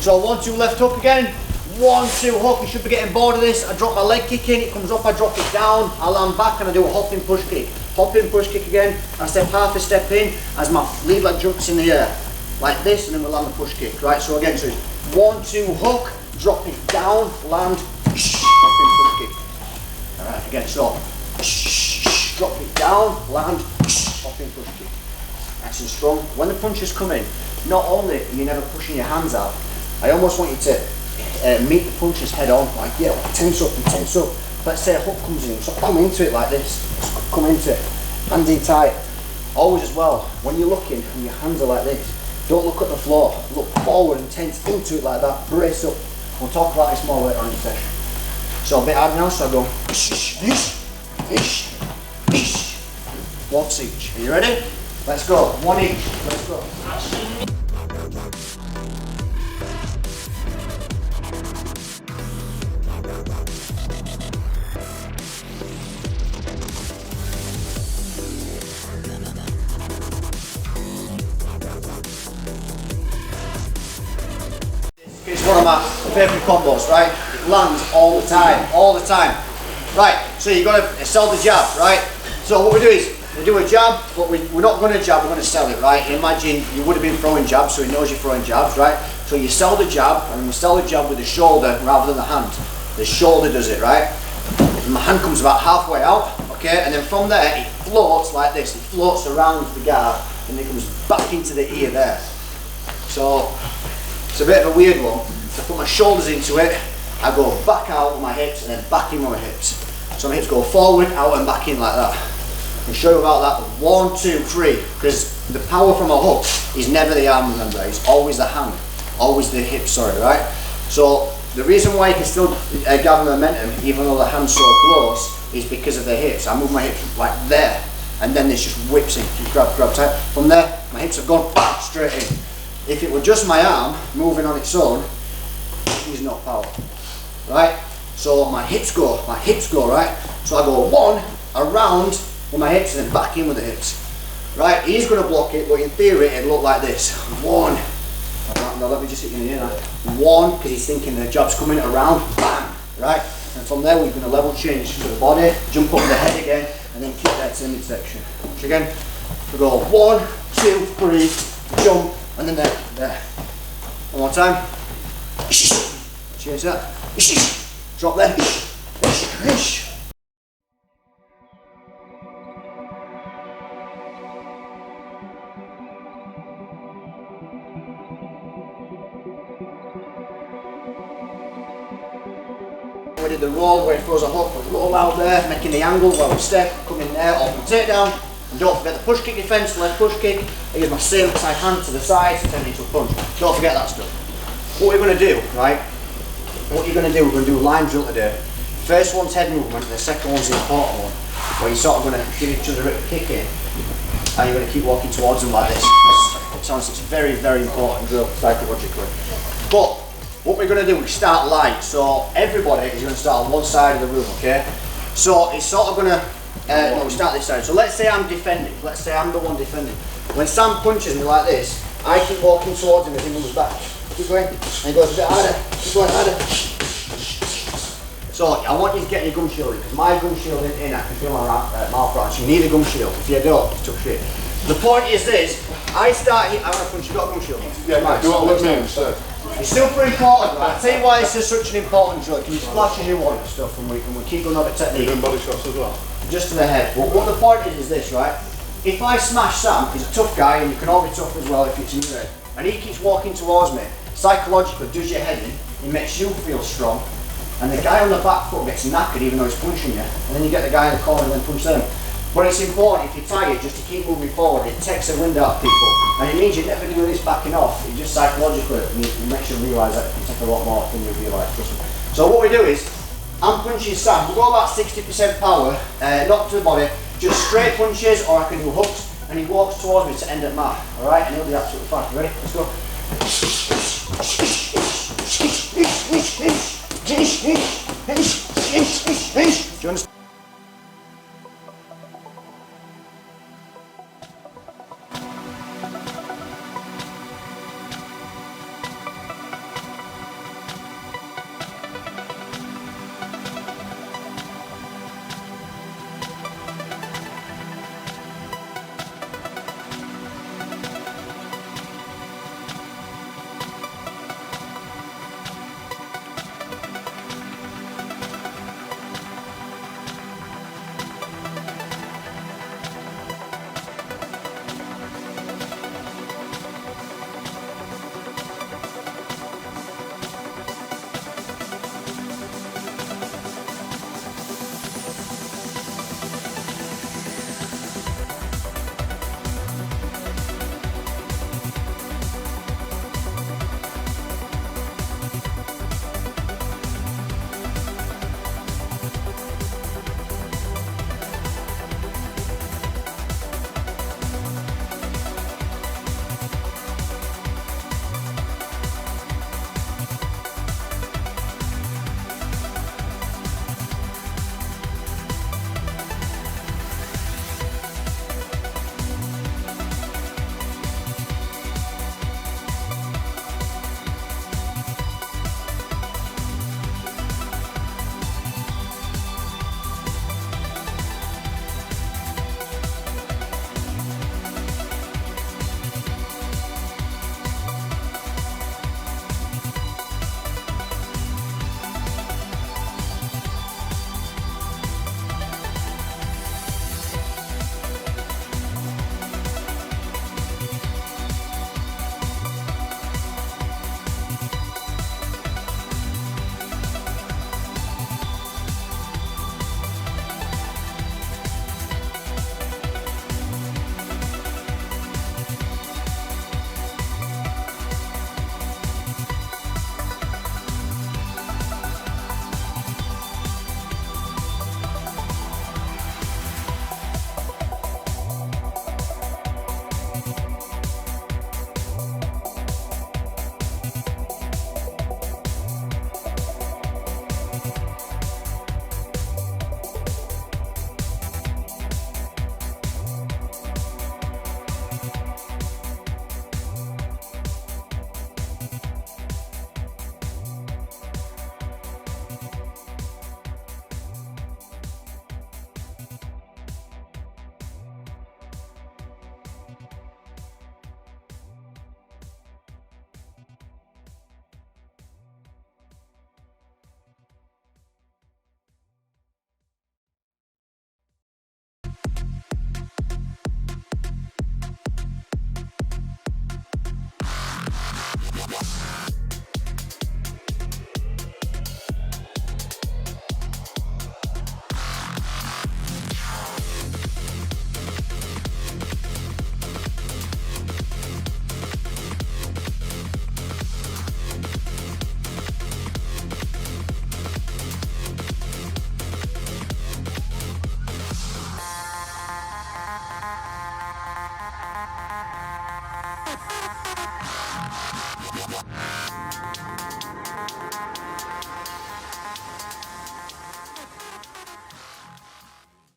So 1, 2 left hook again. 1, 2 hook. You should be getting bored of this. I drop my leg kick in, it comes up, I drop it down, I land back and I do a hopping push kick. Hopping push kick again. I step half a step in as my lead leg jumps in the air. Like this, and then we'll land the push kick. Right, so again, so it's 1, 2 hook, drop it down, land, hopping push kick. Alright, again, so drop it down, land, hopping push kick. Nice and strong. When the punches come in, not only are you never pushing your hands out, I almost want you to meet the punches head on, like yeah, tense up and tense up. Let's say a hook comes in, so come into it like this, just come into it, hands in tight. Always as well, when you're looking and your hands are like this, don't look at the floor, look forward and tense into it like that, brace up. We'll talk about this more later on in the session. So a bit hard now, so I go, once each. Are you ready? Let's go, 1 each, let's go. It's one of my favourite combos, right? It lands all the time, Right, so you've got to sell the jab, right? So what we do is, we do a jab, but we're not going to jab, we're going to sell it, right? Imagine you would have been throwing jabs, so he knows you're throwing jabs, right? So you sell the jab, and we sell the jab with the shoulder rather than the hand. The shoulder does it, right? And my hand comes about halfway out, okay? And then from there, it floats like this. It floats around the guard, and it comes back into the ear there. So, it's a bit of a weird one. So I put my shoulders into it, I go back out with my hips, and then back in with my hips. So my hips go forward, out and back in like that. I'll show you about that. 1, 2, 3, because the power from a hook is never the arm, remember, it's always the hand, always the hip, sorry, right? So the reason why you can still gather momentum, even though the hand's so close, is because of the hips. I move my hips like there, and then this just whips in, you grab tight. From there, my hips have gone back straight in. If it were just my arm moving on its own, there's no power, right? So my hips go, right? So I go 1 around with my hips and then back in with the hips. Right, he's going to block it, but in theory it'd look like this. 1, now let me just hit you in the ear now. 1, because he's thinking the jab's coming around, bang, right? And from there we're going to level change to the body, jump up the head again, and then kick that to the midsection. So again, we go 1, 2, 3, jump, and then there. One more time. Change that. Drop there. We did the roll where he throws a hook, we roll out there, making the angle where we step, come in there, open takedown, and don't forget the push kick defence, left push kick. I use my same side hand to the side to turn it into a punch. Don't forget that stuff. What we're going to do, right? What you're going to do, we're going to do a line drill today. First one's head movement, and the second one's the important one, where you're sort of going to give each other a kick in, and you're going to keep walking towards them like this. It's honestly, it's very, very important drill psychologically. But what we're going to do, we start light, so everybody is going to start on one side of the room, okay? So it's sort of going to, no, we start this side. So let's say I'm defending, let's say I'm the one defending. When Sam punches me like this, I keep walking towards him as he moves back. Keep going, and he goes a bit harder, keep going harder. So I want you to get your gum shield in, because my gum shield isn't in, I can feel my mouth right. So you need a gum shield. If you don't, it's tough shit. The point is this, I start here, I'm going to punch, you got a gum shield? Yeah, mate, do what with me instead. It's super important, right? I'll tell you why this is such an important drill. Can you splash as you want and stuff, and we keep going over technique. You're doing body shots as well? Just to the head. But what the point is this, right? If I smash Sam, he's a tough guy, and you can all be tough as well if it's in your head, and he keeps walking towards me, psychologically does your head in, it makes you feel strong, and the guy on the back foot gets knackered even though he's punching you, and then you get the guy in the corner and then punch them. But it's important, if you're tired, just to keep moving forward. It takes the wind out of people, and it means you're never doing this backing off. It just psychologically it makes you realise that it can take a lot more than you realise. So what we do is, I'm punching Sam. We'll go about 60% power, not to the body, just straight punches, or I can do hooks, and he walks towards me to end at mat. All right, and he'll be absolutely fine. Ready? Let's go.